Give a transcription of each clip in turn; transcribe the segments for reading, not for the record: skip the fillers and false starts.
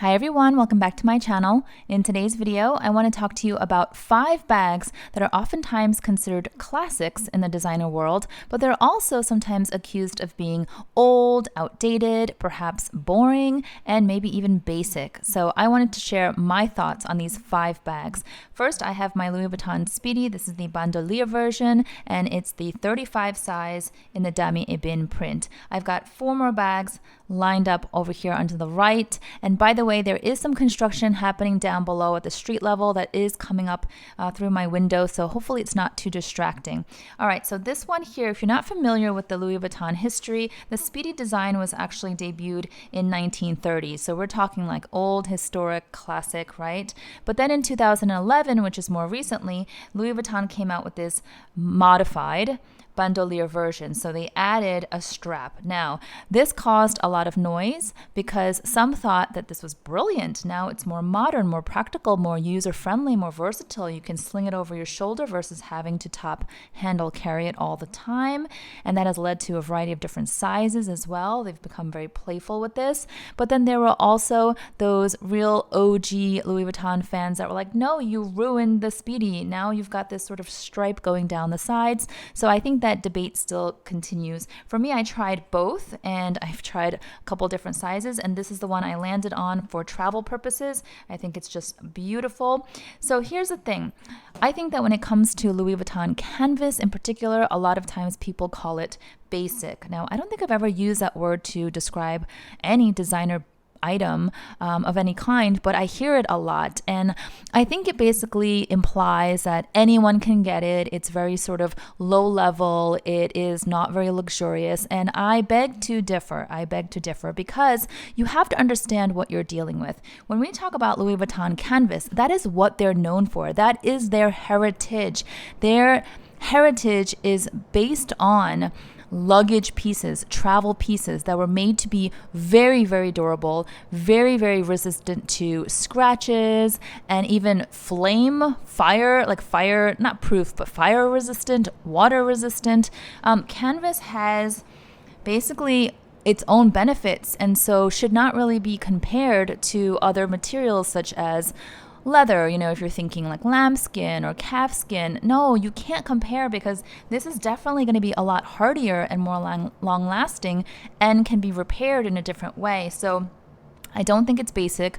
Hi everyone, welcome back to my channel. In today's video, I want to talk to you about 5 bags that are oftentimes considered classics in the designer world, but they're also sometimes accused of being old, outdated, perhaps boring, and maybe even basic. So I wanted to share my thoughts on these 5 bags. First, I have my Louis Vuitton Speedy. This is the bandolier version, and it's the 35 size in the Damier Ebene print. I've got 4 more bags lined up over here onto the right, and by the way, there is some construction happening down below at the street level that is coming up through my window, so hopefully it's not too distracting. All right, so this one here, if you're not familiar with the Louis Vuitton history, the Speedy design was actually debuted in 1930, so we're talking like old, historic, classic, right? But then in 2011, which is more recently, Louis Vuitton came out with this modified bandolier version. So they added a strap. Now, this caused a lot of noise because some thought that this was brilliant. Now it's more modern, more practical, more user-friendly, more versatile. You can sling it over your shoulder versus having to top handle carry it all the time. And that has led to a variety of different sizes as well. They've become very playful with this. But then there were also those real OG Louis Vuitton fans that were like, no, you ruined the Speedy. Now you've got this sort of stripe going down the sides. So I think that debate still continues. For me, I tried both, and I've tried a couple different sizes, and this is the one I landed on for travel purposes. I think it's just beautiful. So here's the thing. I think that when it comes to Louis Vuitton canvas in particular, a lot of times people call it basic. Now, I don't think I've ever used that word to describe any designer item of any kind, but I hear it a lot, and I think it basically implies that anyone can get it. It's very sort of low level, it is not very luxurious, and I beg to differ. I beg to differ because you have to understand what you're dealing with. When we talk about Louis Vuitton canvas, that is what they're known for. That is their heritage. Their heritage is based on luggage pieces, travel pieces that were made to be very, very durable, very, very resistant to scratches and even fire, not proof, but fire resistant, water resistant. Canvas has basically its own benefits, and so should not really be compared to other materials such as leather, if you're thinking like lambskin or calfskin. No, you can't compare because this is definitely going to be a lot hardier and more long lasting and can be repaired in a different way. So I don't think it's basic.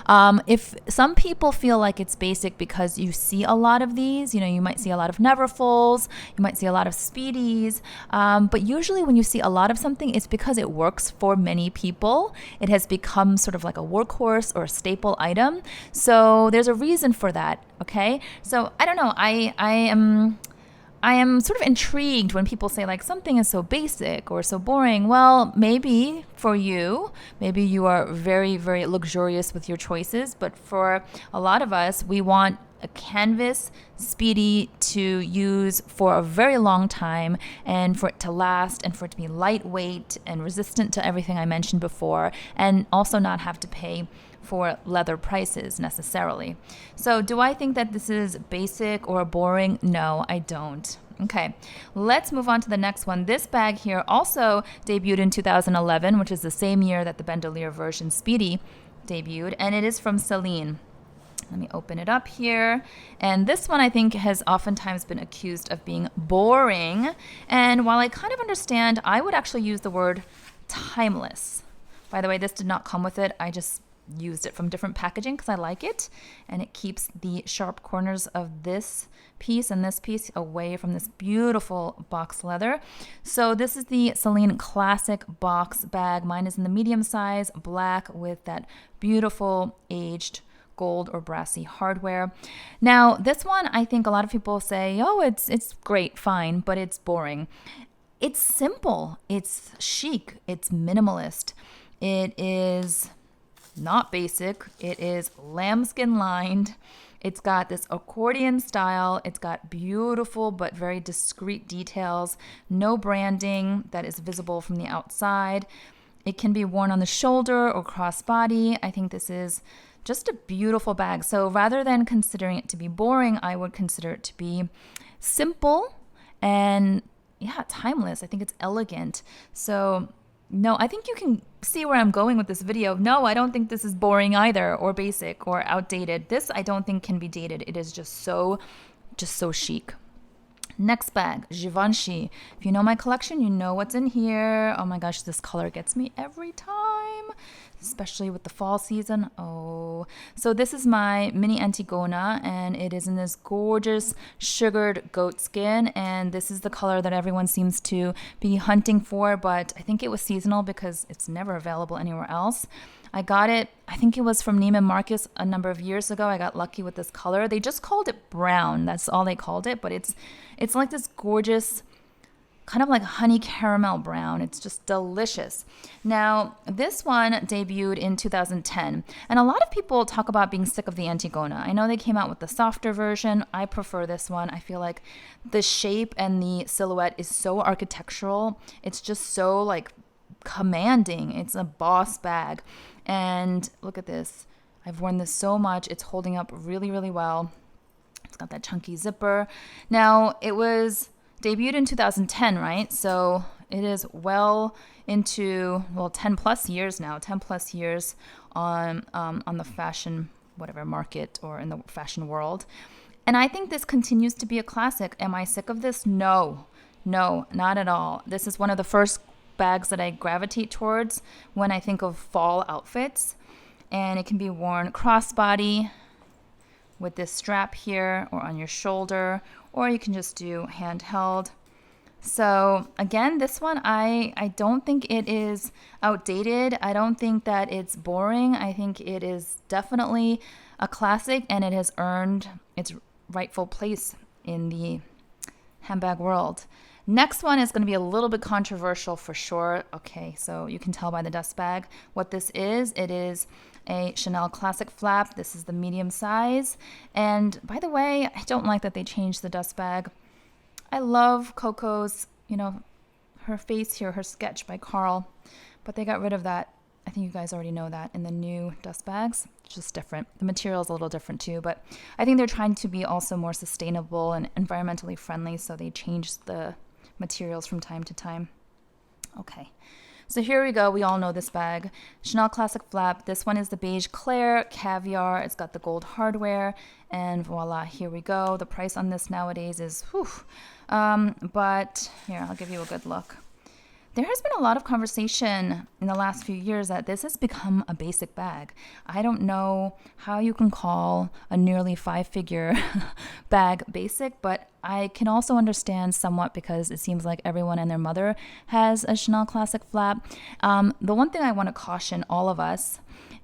If some people feel like it's basic because you see a lot of these, you might see a lot of Neverfulls, you might see a lot of Speedies, but usually when you see a lot of something, it's because it works for many people. It has become sort of like a workhorse or a staple item. So there's a reason for that, okay? So I don't know, I am sort of intrigued when people say like something is so basic or so boring. Well, maybe for you, maybe you are very, very luxurious with your choices, but for a lot of us, we want a canvas Speedy to use for a very long time and for it to last and for it to be lightweight and resistant to everything I mentioned before, and also not have to pay for leather prices necessarily. So do I think that this is basic or boring? No, I don't. Okay, let's move on to the next one. This bag here also debuted in 2011, which is the same year that the bandolier version Speedy debuted, and it is from Celine. Let me open it up here. And this one I think has oftentimes been accused of being boring. And while I kind of understand, I would actually use the word timeless. By the way, this did not come with it. I just used it from different packaging because I like it, and it keeps the sharp corners of this piece and this piece away from this beautiful box leather. So this is the Celine Classic Box Bag. Mine is in the medium size, black with that beautiful aged gold or brassy hardware. Now this one, I think a lot of people say, oh, it's great, fine, but it's boring. It's simple, it's chic, it's minimalist, it is not basic. It is lambskin lined. It's got this accordion style. It's got beautiful but very discreet details. No branding that is visible from the outside. It can be worn on the shoulder or crossbody. I think this is just a beautiful bag. So rather than considering it to be boring, I would consider it to be simple and timeless. I think it's elegant. So No, I think you can see where I'm going with this video. No, I don't think this is boring either, or basic, or outdated. This I don't think can be dated. It is just so chic. Next bag, Givenchy. If you know my collection, you know what's in here. Oh my gosh, this color gets me every time, especially with the fall season. Oh, so this is my mini Antigona, and it is in this gorgeous sugared goat skin, and this is the color that everyone seems to be hunting for, but I think it was seasonal because it's never available anywhere else. I got it, I think it was from Neiman Marcus a number of years ago. I got lucky with this color. They just called it brown. That's all they called it, but it's like this gorgeous kind of like honey caramel brown. It's just delicious. Now, this one debuted in 2010, and a lot of people talk about being sick of the Antigona. I know they came out with the softer version. I prefer this one. I feel like the shape and the silhouette is so architectural. It's just so like commanding. It's a boss bag. And look at this. I've worn this so much. It's holding up really, really well. It's got that chunky zipper. Now, it was debuted in 2010, right? So it is well into, 10 plus years now, 10 plus years on the fashion, whatever market or in the fashion world. And I think this continues to be a classic. Am I sick of this? No, not at all. This is one of the first bags that I gravitate towards when I think of fall outfits, and it can be worn crossbody with this strap here or on your shoulder, or you can just do handheld. So again, this one, I don't think it is outdated. I don't think that it's boring. I think it is definitely a classic, and it has earned its rightful place in the handbag world. Next one is going to be a little bit controversial for sure. Okay, so you can tell by the dust bag what this is. It is a Chanel classic flap. This is the medium size. And by the way, I don't like that they changed the dust bag. I love Coco's, her face here, her sketch by Carl, but they got rid of that. I think you guys already know that in the new dust bags. It's just different. The material is a little different too, but I think they're trying to be also more sustainable and environmentally friendly, so they changed the materials from time to time. Okay, so here we go. We all know this bag. Chanel classic flap. This one is the beige clair caviar. It's got the gold hardware, and voila, here we go. The price on this nowadays is but here, I'll give you a good look. There has been a lot of conversation in the last few years that this has become a basic bag. I don't know how you can call a nearly 5-figure bag basic, but I can also understand somewhat because it seems like everyone and their mother has a Chanel classic flap. The one thing I want to caution all of us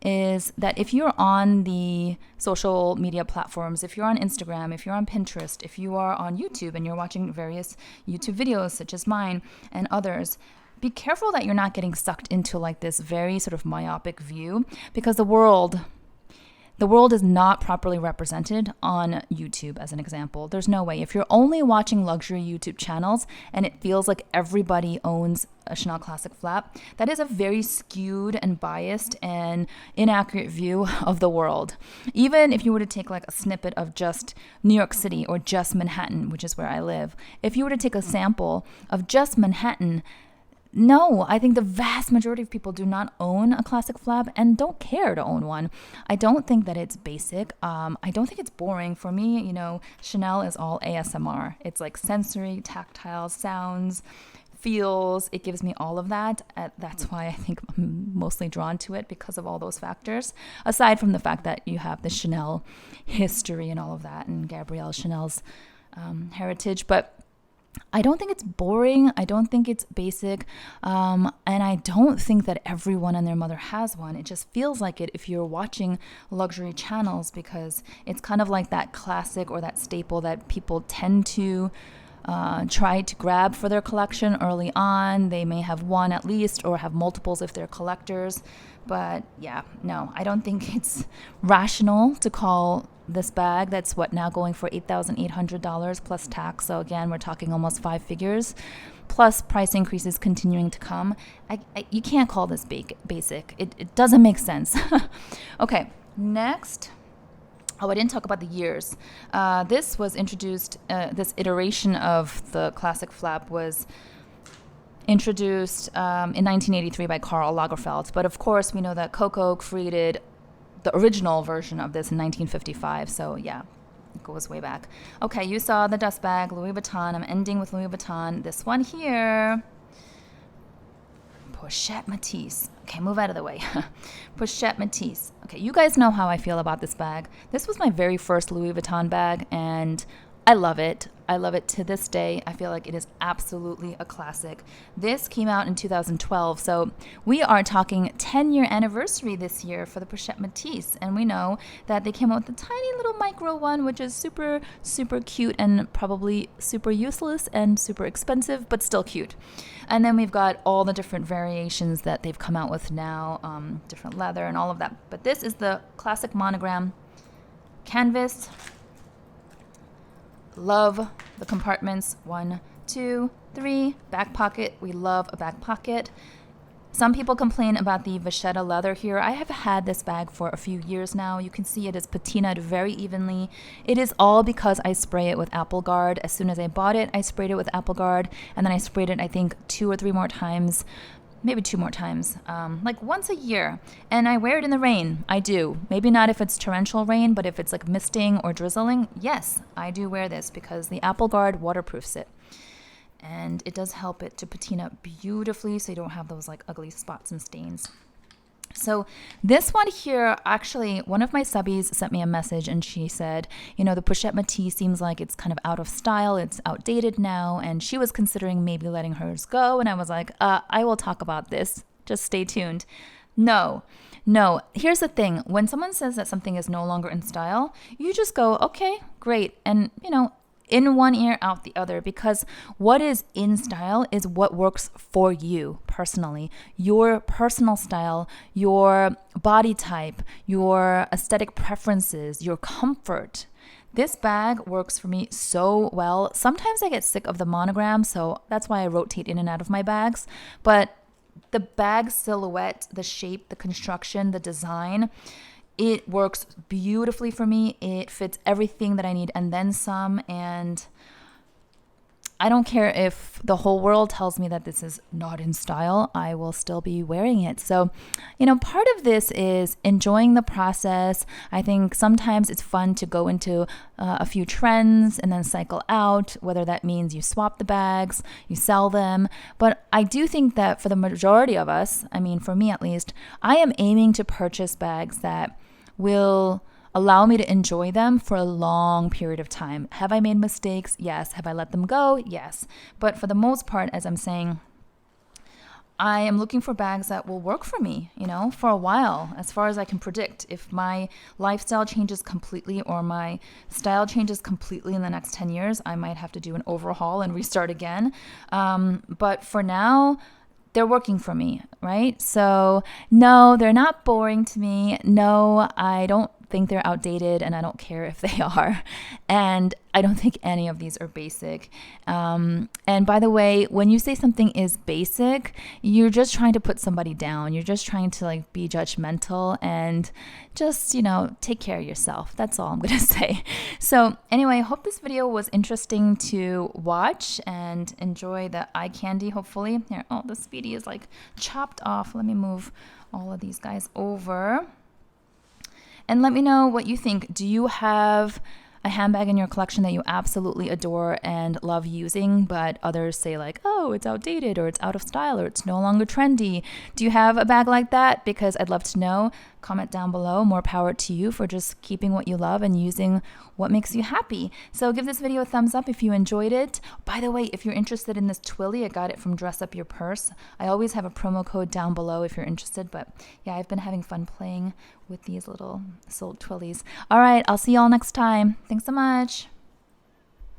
is that if you're on the social media platforms, if you're on Instagram, if you're on Pinterest, if you are on YouTube and you're watching various YouTube videos such as mine and others, be careful that you're not getting sucked into like this very sort of myopic view, because the world is not properly represented on YouTube, as an example. There's no way. If you're only watching luxury YouTube channels and it feels like everybody owns a Chanel classic flap, that is a very skewed and biased and inaccurate view of the world. Even if you were to take like a snippet of just New York City or just Manhattan, which is where I live, if you were to take a sample of just Manhattan, no, I think the vast majority of people do not own a classic flap and don't care to own one. I don't think that it's basic. I don't think it's boring. For me, Chanel is all ASMR. It's like sensory, tactile, sounds, feels. It gives me all of that. That's why I think I'm mostly drawn to it, because of all those factors. Aside from the fact that you have the Chanel history and all of that, and Gabrielle Chanel's heritage. But I don't think it's boring. I don't think it's basic. And I don't think that everyone and their mother has one. It just feels like it if you're watching luxury channels, because it's kind of like that classic or that staple that people tend to try to grab for their collection early on. They may have one at least, or have multiples if they're collectors. But yeah, no, I don't think it's rational to call this bag that's now going for $8,800 plus tax. So again, we're talking almost 5 figures, plus price increases continuing to come. You can't call this basic. It doesn't make sense. Okay, next. Oh, I didn't talk about the years. This was introduced, this iteration of the classic flap was introduced in 1983 by Karl Lagerfeld. But of course, we know that Coco created the original version of this in 1955. So yeah, it goes way back. Okay, you saw the dust bag, Louis Vuitton. I'm ending with Louis Vuitton. This one here, Pochette Matisse. Okay, move out of the way. Pochette Matisse. Okay, you guys know how I feel about this bag. This was my very first Louis Vuitton bag, and I love it. I love it to this day. I feel like it is absolutely a classic. This came out in 2012, so we are talking 10-year anniversary this year for the Pochette Matisse, and we know that they came out with a tiny little micro one, which is super, super cute and probably super useless and super expensive, but still cute. And then we've got all the different variations that they've come out with now, different leather and all of that. But this is the classic monogram canvas. Love the compartments. 1, 2, 3. Back pocket. We love a back pocket. Some people complain about the vachetta leather here. I have had this bag for a few years now. You can see it is patinaed very evenly. It is all because I spray it with Apple Guard. As soon as I bought it, I sprayed it with Apple Guard, and then I sprayed it, I think, 2 or 3 more times. Maybe 2 more times, like once a year. And I wear it in the rain. I do. Maybe not if it's torrential rain, but if it's like misting or drizzling, yes, I do wear this because the Apple Guard waterproofs it. And it does help it to patina beautifully so you don't have those like ugly spots and stains. So this one here, actually, one of my subbies sent me a message and she said, you know, the Pochette Matisse seems like it's kind of out of style. It's outdated now. And she was considering maybe letting hers go. And I was like, I will talk about this. Just stay tuned. No. Here's the thing. When someone says that something is no longer in style, you just go, okay, great. And, you know, in one ear, out the other, because what is in style is what works for you personally, your personal style, your body type, your aesthetic preferences, your comfort. This bag works for me so well. Sometimes I get sick of the monogram, so that's why I rotate in and out of my bags. But the bag silhouette, the shape, the construction, the design, it works beautifully for me. It fits everything that I need and then some. And I don't care if the whole world tells me that this is not in style, I will still be wearing it. So, you know, part of this is enjoying the process. I think sometimes it's fun to go into a few trends and then cycle out, whether that means you swap the bags, you sell them. But I do think that for the majority of us, I mean, for me at least, I am aiming to purchase bags that will allow me to enjoy them for a long period of time. Have I made mistakes? Yes. Have I let them go? Yes. But for the most part, as I'm saying, I am looking for bags that will work for me, you know, for a while, as far as I can predict. If my lifestyle changes completely or my style changes completely in the next 10 years, I might have to do an overhaul and restart again. But for now, they're working for me, right? So no, they're not boring to me. No, I don't think they're outdated, and I don't care if they are. And I don't think any of these are basic. And by the way, when you say something is basic, you're just trying to put somebody down. You're just trying to like be judgmental and just, you know, take care of yourself. That's all I'm going to say. So anyway, I hope this video was interesting to watch and enjoy the eye candy, hopefully. Here, oh, the Speedy is like chopped off. Let me move all of these guys over. And let me know what you think. Do you have a handbag in your collection that you absolutely adore and love using, but others say like, oh, it's outdated or it's out of style or it's no longer trendy? Do you have a bag like that? Because I'd love to know. Comment down below. More power to you for just keeping what you love and using what makes you happy. So give this video a thumbs up if you enjoyed it. By the way, if you're interested in this Twilly, I got it from Dress Up Your Purse. I always have a promo code down below if you're interested. But yeah, I've been having fun playing with these little sold Twillies. All right, I'll see y'all next time. Thanks so much.